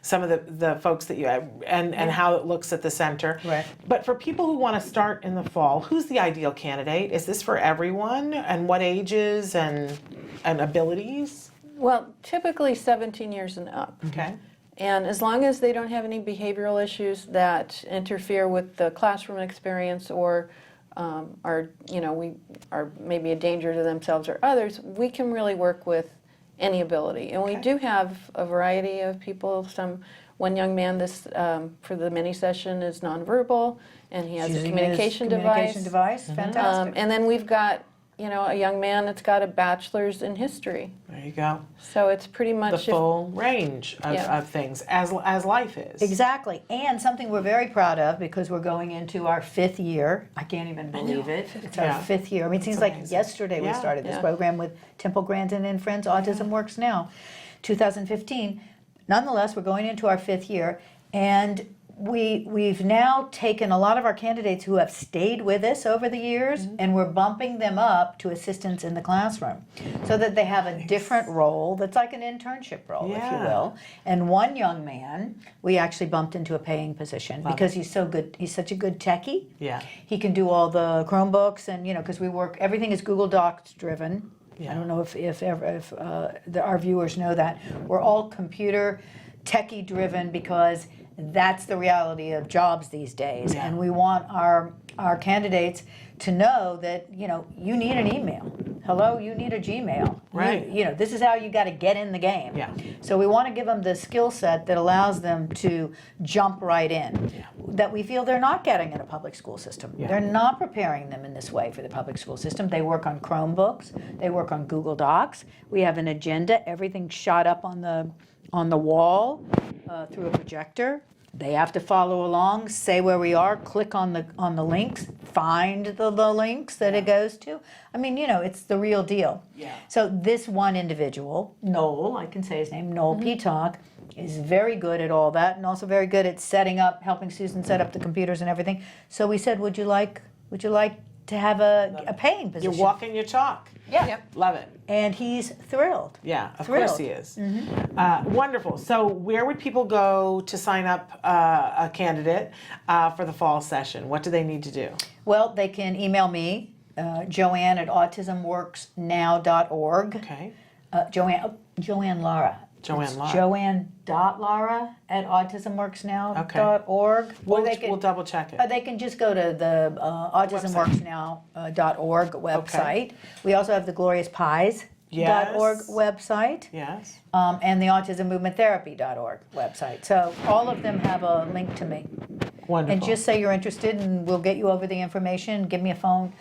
some of the folks that you have, and how it looks at the center. Right. But for people who want to start in the fall, who's the ideal candidate? Is this for everyone, and what ages and abilities? Well, typically 17 years and up. Okay. And as long as they don't have any behavioral issues that interfere with the classroom experience or are maybe a danger to themselves or others, we can really work with any ability. And we do have a variety of people. One young man for the mini session is nonverbal, and he has a Using communication his communication device. Fantastic. And then we've got a young man that's got a bachelor's in history. There you go. So it's pretty much The full range of things, as life is. Exactly. And something we're very proud of, because we're going into our 5th year. I can't even believe it. It's our 5th year. I mean, it seems like yesterday we started this program with Temple Grandin and Friends, Autism Works Now, 2015. Nonetheless, we're going into our 5th year, and we've now taken a lot of our candidates who have stayed with us over the years, and we're bumping them up to assistants in the classroom so that they have a different role that's like an internship role, if you will. And one young man we actually bumped into a paying position because he's so good. He's such a good techie. Yeah. He can do all the Chromebooks, and because everything is Google Docs driven. I don't know if our viewers know that. We're all computer techie driven because that's the reality of jobs these days. And we want our candidates to know that, you need an email. Hello, you need a Gmail. Right. This is how you got to get in the game. Yeah. So we want to give them the skill set that allows them to jump right in, that we feel they're not getting in a public school system. They're not preparing them in this way for the public school system. They work on Chromebooks. They work on Google Docs. We have an agenda. Everything's shot up on the wall through a projector. They have to follow along, say where we are, click on the links, find the links that it goes to. I mean, it's the real deal. Yeah. So this one individual, Noel, I can say his name, Noel Peacock, is very good at all that, and also very good at helping Susan set up the computers and everything. So we said, would you like to have a paying position? You're walking your talk. Yeah. Yep. Love it. And he's thrilled. Yeah, of Thrilled. course he is. Wonderful. So where would people go to sign up a candidate for the fall session? What do they need to do? Well, they can email me, Joanne at autismworksnow.org. Okay. Joanne Lara. Joanne Lara. Joanne.Lara at autismworksnow.org. We'll double check it. They can just go to the autismworksnow.org website. We also have the Glorious Pies. .org website. Yes. And the autismmovementtherapy.org website. So all of them have a link to me. Wonderful. And just say you're interested, and we'll get you over the information. Give me a phone,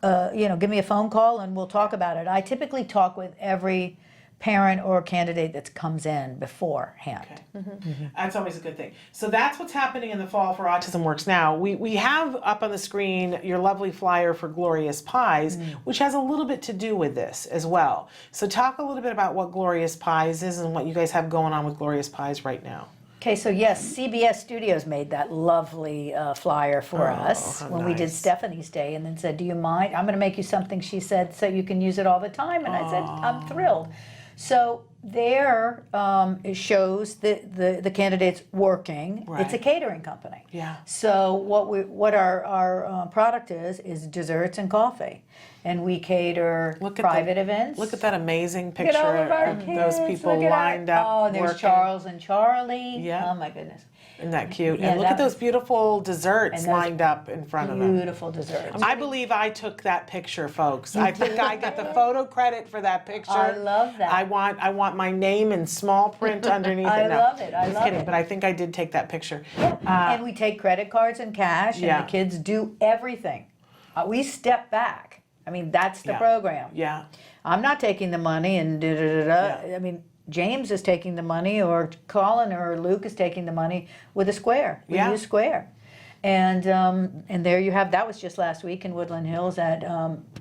give me a phone call, and we'll talk about it. I typically talk with every parent or candidate that comes in beforehand. Okay. That's always a good thing. So that's what's happening in the fall for Autism Works Now. We have up on the screen your lovely flyer for Glorious Pies, which has a little bit to do with this as well. So talk a little bit about what Glorious Pies is and what you guys have going on with Glorious Pies right now. Okay, so yes, CBS Studios made that lovely flyer for us when we did Stephanie's Day, and then said, do you mind? I'm going to make you something, she said, so you can use it all the time. And I said, I'm thrilled. So there it shows the candidates working. Right. It's a catering company. Yeah. So what our product is desserts and coffee. And we cater private events. Look at that amazing picture Look at all of our of kids. those people Look at lined up. Oh, and there's working. Charles and Charlie. Yeah. Oh my goodness. Isn't that cute? Yeah, And look that at those beautiful desserts and those lined up in front of them. Beautiful desserts. I believe I took that picture, folks. I think I get the photo credit for that picture. I love that. I want my name in small print underneath it. I No, love it. I just love kidding, it. but I think I did take that picture. And we take credit cards and cash, Yeah. and the kids do everything. We step back. I mean, that's the program. Yeah. I'm not taking the money and da-da-da-da. Yeah. I mean, James is taking the money, or Colin or Luke is taking the money with a Square. We use Square. And there you have, that was just last week in Woodland Hills at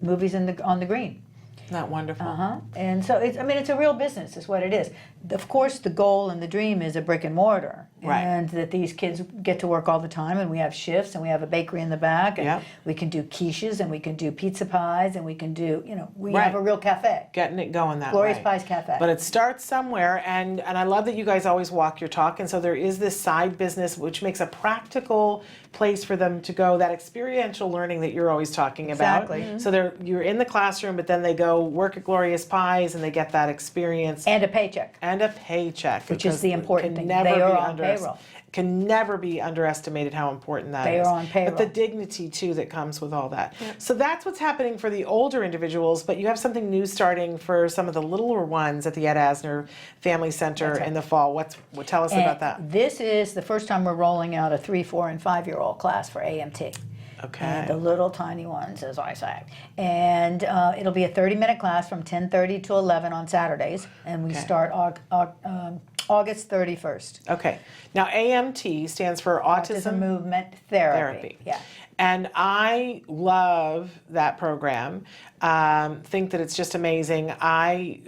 Movies on the Green. Isn't that wonderful? And so it's a real business is what it is. Of course, the goal and the dream is a brick and mortar. Right. And that these kids get to work all the time, and we have shifts, and we have a bakery in the back, and Yep. we can do quiches, and we can do pizza pies, and we can do, we Right. have a real cafe. Getting it going that Glorious way. Pies Cafe. But it starts somewhere, and I love that you guys always walk your talk, and so there is this side business which makes a practical place for them to go, that experiential learning that you're always talking about. Exactly. So you're in the classroom, but then they go work at Glorious Pies and they get that experience. And a paycheck. And a paycheck. Which is because the important can thing. never They be are on payroll. Can never be underestimated how important that is. They are on payroll. But the dignity too that comes with all that. So that's what's happening for the older individuals, but you have something new starting for some of the littler ones at the Ed Asner Family Center in the fall. Tell us about that. This is the first time we're rolling out a 3, 4, and 5-year-old class for AMT. Okay. And the little tiny ones, as I say. And it'll be a 30-minute class from 10:30 to 11 on Saturdays, and we start August 31st. Okay. Now AMT stands for Autism Movement Therapy. Therapy. Yeah. And I love that program. Think that it's just amazing. I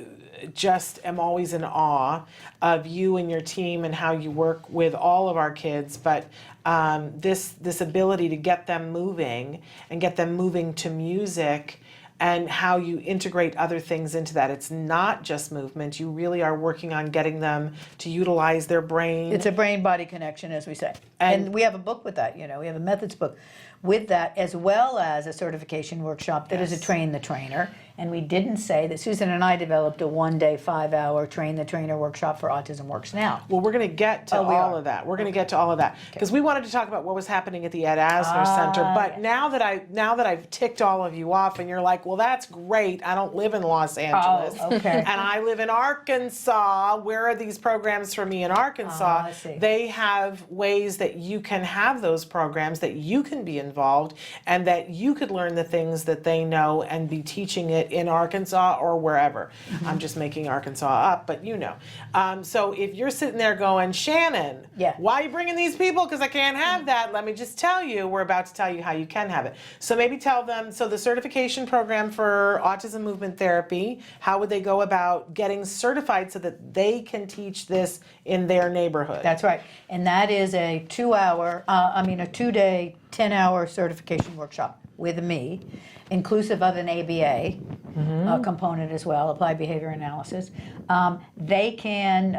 just am always in awe of you and your team and how you work with all of our kids. But this ability to get them moving and get them moving to music, and how you integrate other things into that. It's not just movement. You really are working on getting them to utilize their brain. It's a brain-body connection, as we say. And we have a book with that, we have a methods book with that, as well as a certification workshop that is a train the trainer. And we didn't say that Susan and I developed a 1-day, 5-hour train the trainer workshop for Autism Works Now. Well, we're going to get to all of that. We're going to get to all of that because we wanted to talk about what was happening at the Ed Asner Center. But now that I've ticked all of you off, and you're like, well, that's great. I don't live in Los Angeles, okay. and I live in Arkansas. Where are these programs for me in Arkansas? I see. They have ways that you can have those programs, that you can be involved, and that you could learn the things that they know and be teaching it in Arkansas or wherever. I'm just making Arkansas up, but so if you're sitting there going, Shannon, why are you bringing these people? Because I can't have that. Let me just tell you, we're about to tell you how you can have it. So maybe tell them, so the certification program for Autism Movement Therapy, how would they go about getting certified so that they can teach this in their neighborhood? That's right. And that is a 2-day, 10-hour certification workshop with me, inclusive of an ABA component as well, applied behavior analysis. They can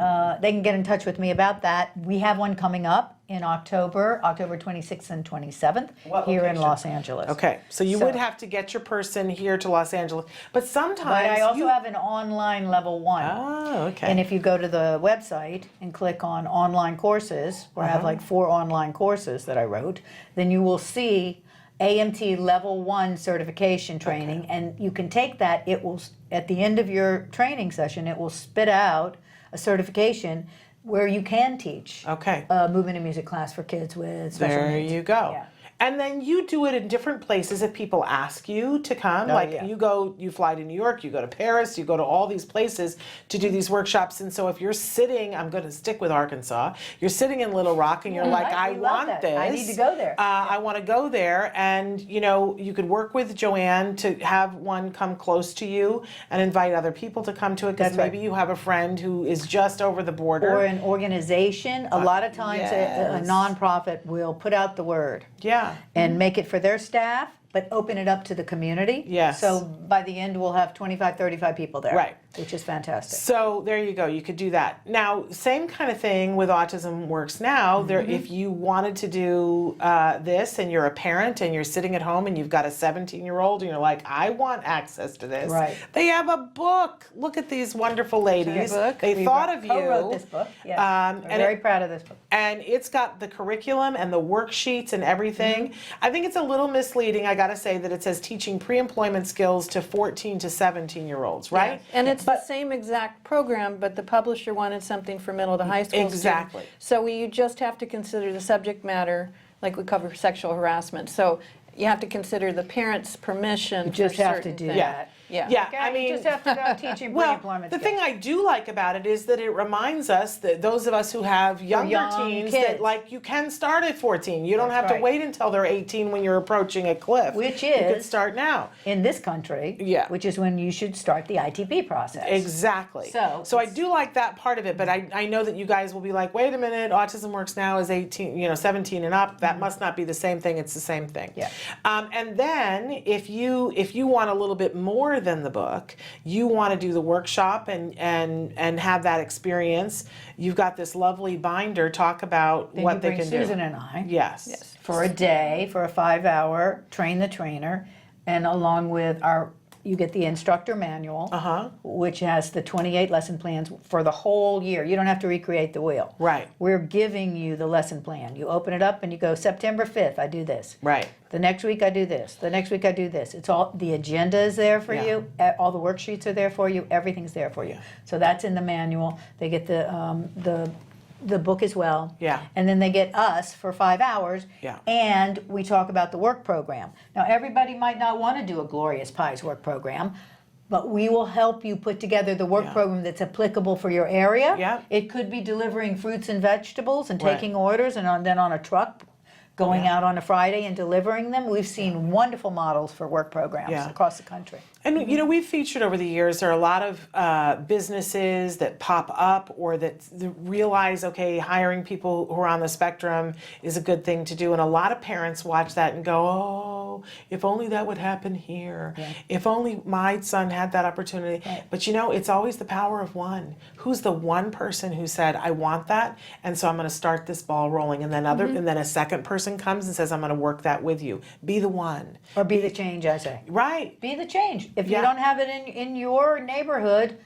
get in touch with me about that. We have one coming up in October 26th and 27th here in Los Angeles. Okay, so you would have to get your person here to Los Angeles, but sometimes But I also have an online level 1. Oh, okay. And if you go to the website and click on online courses, where I have like 4 online courses that I wrote, then you will see AMT level 1 certification training, and you can take that. It will, at the end of your training session, it will spit out a certification where you can teach a movement and music class for kids with special needs. There you go. Yeah. And then you do it in different places if people ask you to come. You fly to New York, you go to Paris, you go to all these places to do these workshops. And so if you're sitting, I'm going to stick with Arkansas, you're sitting in Little Rock and you're like, I want this. I need to go there. I want to go there. And, you could work with Joanne to have one come close to you and invite other people to come to it, because maybe you have a friend who is just over the border. Or an organization. A lot of times a nonprofit will put out the word. Yeah. And make it for their staff, but open it up to the community. Yes. So by the end, we'll have 25, 35 people there. Right. Which is fantastic. So there you go. You could do that. Now, same kind of thing with Autism Works Now. There, if you wanted to do this, and you're a parent and you're sitting at home and you've got a 17-year-old and you're like, I want access to this. Right. They have a book. Look at these wonderful ladies. They thought of you. Co-wrote this book. Yes. I'm very proud of this book. And it's got the curriculum and the worksheets and everything. I think it's a little misleading, I got to say, that it says teaching pre-employment skills to 14 to 17-year-olds, right? Yes. And it's the same exact program, but the publisher wanted something for middle to high school Exactly. students. So you just have to consider the subject matter, like we cover sexual harassment. So you have to consider the parent's permission. You just for have to certain do things. that. Yeah. Yeah, Okay, I mean, you just have to go teaching well, pre-employment the skills. thing I do like about it is that it reminds us that those of us who have younger young teens kids. that like you can start at 14. You don't That's have to right. wait until they're 18 when you're approaching a cliff. Which you could is- start now. In this country, Yeah. which is when you should start the ITP process. Exactly. So I it's- do like that part of it, but I know that you guys will be like, wait a minute, Autism Works Now is 18, 17 and up. That must not be the same thing. It's the same thing. Yeah. And then if you want a little bit more than the book, you want to do the workshop and have that experience. You've got this lovely binder. Talk about Then what you they bring can Susan do. and I. Yes. For a day, for a 5-hour, train the trainer, and along with you get the instructor manual, which has the 28 lesson plans for the whole year. You don't have to recreate the wheel. Right. We're giving you the lesson plan. You open it up and you go, September 5th, I do this. Right. The next week I do this. The next week I do this. It's all, the agenda is there for Yeah. you. All the worksheets are there for you. Everything's there for you. So that's in the manual. They get the book as well. Yeah. And then they get us for 5 hours. Yeah. And we talk about the work program. Now, everybody might not want to do a Glorious Pies work program, but we will help you put together the work Yeah. program that's applicable for your area. Yeah. It could be delivering fruits and vegetables and Right. taking orders and then on a truck going Yeah. out on a Friday and delivering them. We've seen wonderful models for work programs Yeah. across the country. And we've featured over the years, there are a lot of businesses that pop up or that realize, okay, hiring people who are on the spectrum is a good thing to do. And a lot of parents watch that and go, oh, if only that would happen here. Yeah. If only my son had that opportunity. Right. But it's always the power of one. Who's the one person who said, I want that, and so I'm going to start this ball rolling. And then and then a second person comes and says, I'm going to work that with you. Be the one. Or be the change, I say. Right. Be the change. If Yeah. you don't have it in your neighborhood,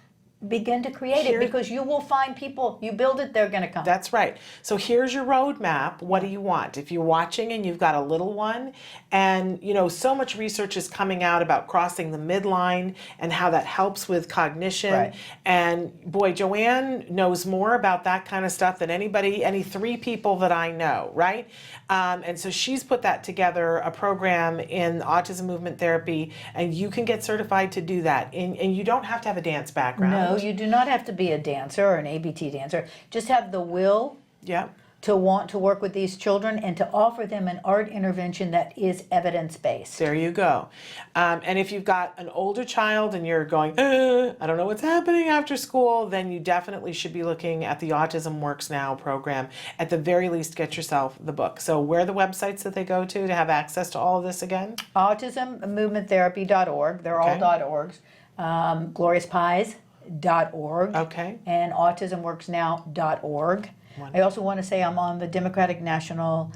begin to create Here- it because you will find people. You build it, they're going to come. That's right. So here's your roadmap. What do you want? If you're watching and you've got a little one, and so much research is coming out about crossing the midline and how that helps with cognition. Right. And boy, Joanne knows more about that kind of stuff than any 3 people that I know, right? And so she's put that together, a program in autism movement therapy, and you can get certified to do that. And you don't have to have a dance background. No, you do not have to be a dancer or an ABT dancer. Just have the will Yeah. to want to work with these children and to offer them an art intervention that is evidence-based. There you go. And if you've got an older child and you're going, I don't know what's happening after school, then you definitely should be looking at the Autism Works Now program. At the very least, get yourself the book. So where are the websites that they go to have access to all of this again? AutismMovementTherapy.org. They're all Okay. .orgs. GloriousPies.org. Okay. And AutismWorksNow.org. I also want to say I'm on the Democratic National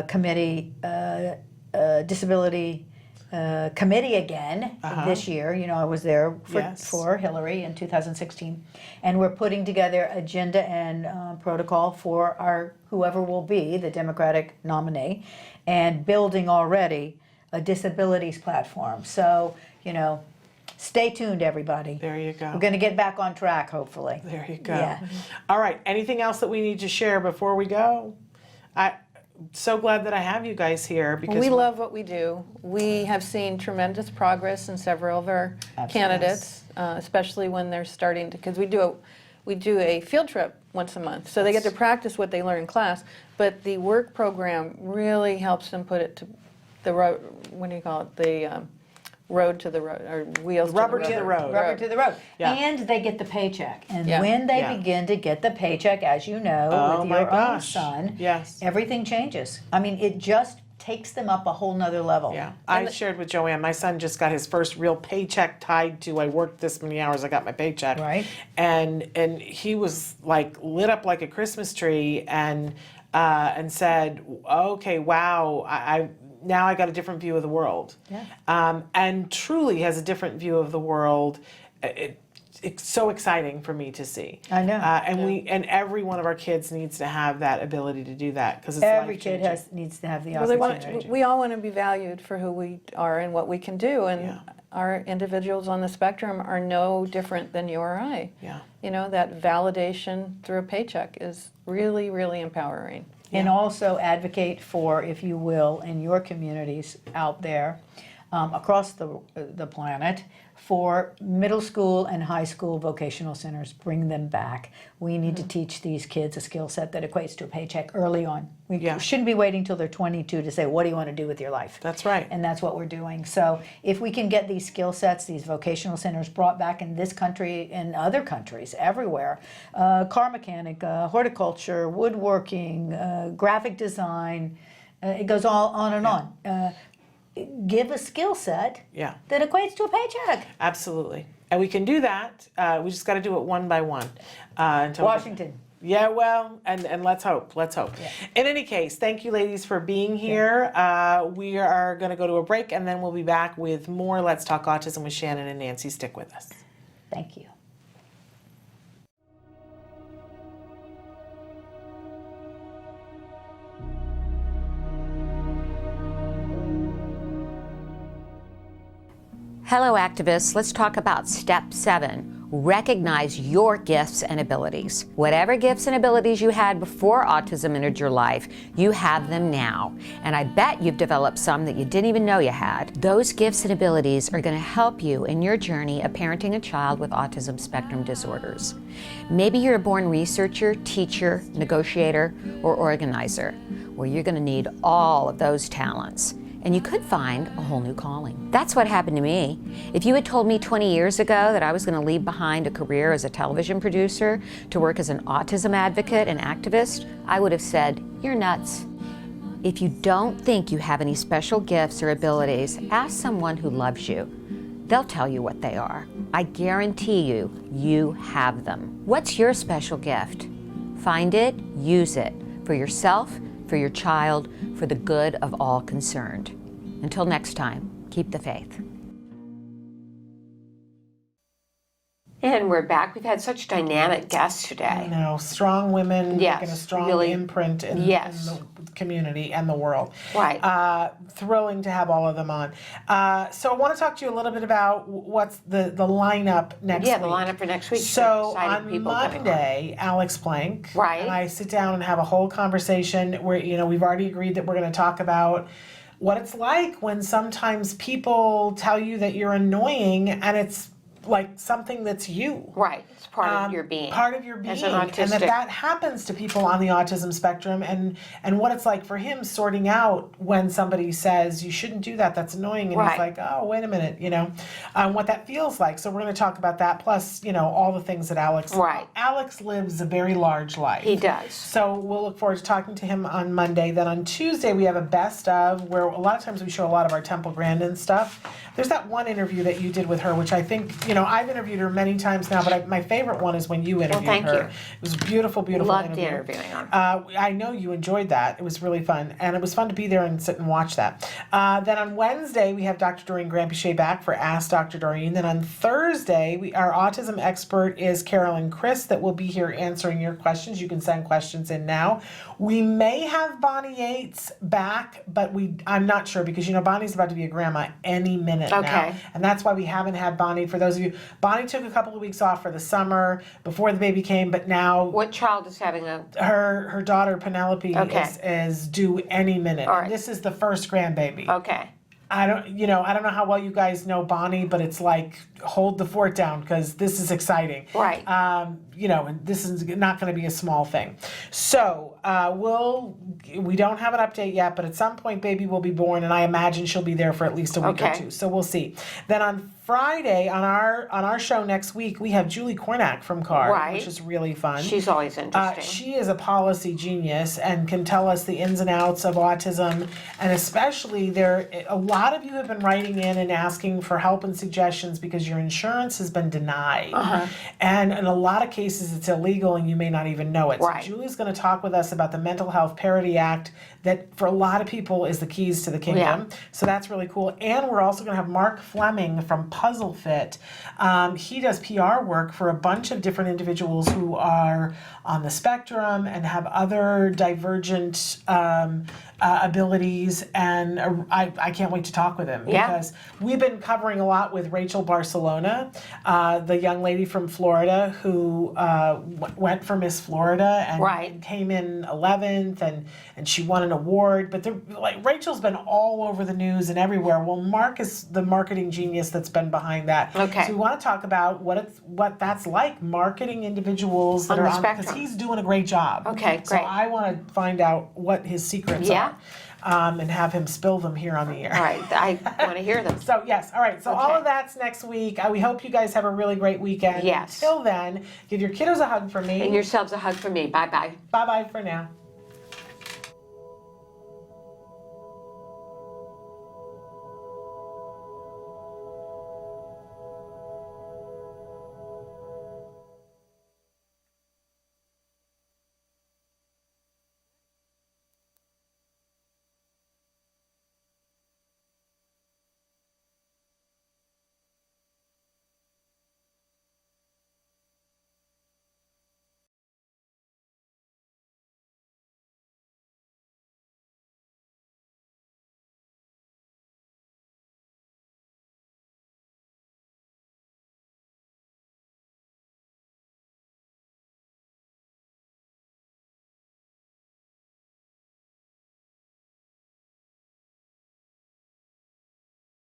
Committee, Disability Committee again this year. I was there Yes. for Hillary in 2016. And we're putting together agenda and protocol for our whoever will be the Democratic nominee and building already a disabilities platform. So, stay tuned, everybody. There you go. We're going to get back on track, hopefully. There you go. Yeah. All right. Anything else that we need to share before we go? I'm so glad that I have you guys here because We love what we do. We have seen tremendous progress in several of our candidates, especially when they're starting to, because we do a field trip once a month, so they get to practice what they learn in class. But the work program really helps them put it to the road. What do you call it? The road to the road, or wheels Rubber to the to the road. Rubber to the road. Yeah. And they get the paycheck. And Yeah. when they Yeah. begin to get the paycheck, as you know, Oh with my your own gosh. son, Yes. everything changes. I mean, it just takes them up a whole nother level. Yeah, I shared with Joanne, my son just got his first real paycheck tied to I worked this many hours, I got my paycheck. Right. And he was like lit up like a Christmas tree and said, okay, wow, now I got a different view of the world. Yeah. And truly has a different view of the world. It's so exciting for me to see. I know. And every one of our kids needs to have that ability to do that because it's Every kid life-changing. needs to have the Well, opportunity. we all want to be valued for who we are and what we can do, and Yeah. our individuals on the spectrum are no different than you or I. Yeah. That validation through a paycheck is really, really empowering. And also advocate for, if you will, in your communities out there, across the planet, for middle school and high school vocational centers. Bring them back. We need to teach these kids a skill set that equates to a paycheck early on. We shouldn't be waiting till they're 22 to say, what do you want to do with your life? That's right. And that's what we're doing. So if we can get these skill sets, these vocational centers brought back in this country and other countries, everywhere, car mechanic, horticulture, woodworking, graphic design, it goes all on and on. Give a skill set that equates to a paycheck. Absolutely. And we can do that. We just got to do it one by one. Until Washington. Yeah, well, and let's hope. Yeah. In any case, thank you, ladies, for being here. We are going to go to a break, and then we'll be back with more Let's Talk Autism with Shannon and Nancy. Stick with us. Thank you. Hello, activists. Let's talk about step 7. Recognize your gifts and abilities. Whatever gifts and abilities you had before autism entered your life, you have them now. And I bet you've developed some that you didn't even know you had. Those gifts and abilities are going to help you in your journey of parenting a child with autism spectrum disorders. Maybe you're a born researcher, teacher, negotiator, or organizer. Well, you're going to need all of those talents. And you could find a whole new calling. That's what happened to me. If you had told me 20 years ago that I was going to leave behind a career as a television producer to work as an autism advocate and activist, I would have said, you're nuts. If you don't think you have any special gifts or abilities, ask someone who loves you. They'll tell you what they are. I guarantee you, you have them. What's your special gift? Find it, use it, for yourself, for your child, for the good of all concerned. Until next time, keep the faith. And we're back. We've had such dynamic guests today. I know, strong women making a strong really, imprint in the community and the world. Right. Thrilling to have all of them on. So I want to talk to you a little bit about what's the lineup next week. Yeah, the lineup for next week. So on Monday, Alex Plank and I sit down and have a whole conversation where, we've already agreed that we're going to talk about what it's like when sometimes people tell you that you're annoying and it's like something that's you. Right. It's part of your being. Part of your being. As an autistic. And that happens to people on the autism spectrum and what it's like for him sorting out when somebody says, you shouldn't do that, that's annoying. And he's like, oh, wait a minute, what that feels like. So we're going to talk about that. Plus, all the things that Alex lives a very large life. He does. So we'll look forward to talking to him on Monday. Then on Tuesday, we have a best of where a lot of times we show a lot of our Temple Grandin stuff. There's that one interview that you did with her, which I think, I've interviewed her many times now, but my favorite one is when you interviewed her. It was a beautiful, beautiful interview. Loved interviewing her. I know you enjoyed that. It was really fun. And it was fun to be there and sit and watch that. Then on Wednesday, we have Dr. Doreen Grampiche back for Ask Dr. Doreen. Then on Thursday, our autism expert is Carolyn Chris that will be here answering your questions. You can send questions in now. We may have Bonnie Yates back, but I'm not sure because, Bonnie's about to be a grandma any minute now. And that's why we haven't had Bonnie. For those of you, Bonnie took a couple of weeks off for the summer before the baby came, but now... What child is having her daughter, Penelope, is due any minute. All right. And this is the first grandbaby. Okay. I don't know how well you guys know Bonnie, but it's like, hold the fort down because this is exciting. Right. And this is not going to be a small thing. So we don't have an update yet, but at some point baby will be born, and I imagine she'll be there for at least a week or two. So we'll see. Then on Friday on our show next week, we have Julie Cornack from CARD, which is really fun. She's always interesting. She is a policy genius and can tell us the ins and outs of autism, and especially a lot of you have been writing in and asking for help and suggestions because your insurance has been denied. And in a lot of cases it's illegal and you may not even know it. So Julie's going to talk with us about the Mental Health Parity Act that for a lot of people is the keys to the kingdom. So that's really cool. And we're also going to have Mark Fleming from Puzzle Fit. He does PR work for a bunch of different individuals who are on the spectrum and have other divergent abilities, and I can't wait to talk with him because we've been covering a lot with Rachel Barcelona, the young lady from Florida who went for Miss Florida and came in 11th, and she won an award. But Rachel's been all over the news and everywhere. Well, Mark is the marketing genius that's been been behind that. Okay. So we want to talk about what that's like, marketing individuals that On are the on, because spectrum. he's doing a great job. Okay, So great. I want to find out what his secrets Yeah. are, and have him spill them here on the air. All right, I want to hear them. So yes, all right. So all Okay. of that's next week. We hope you guys have a really great weekend. Yes. Until then, give your kiddos a hug for me. And yourselves a hug from me. Bye-bye. Bye bye for now.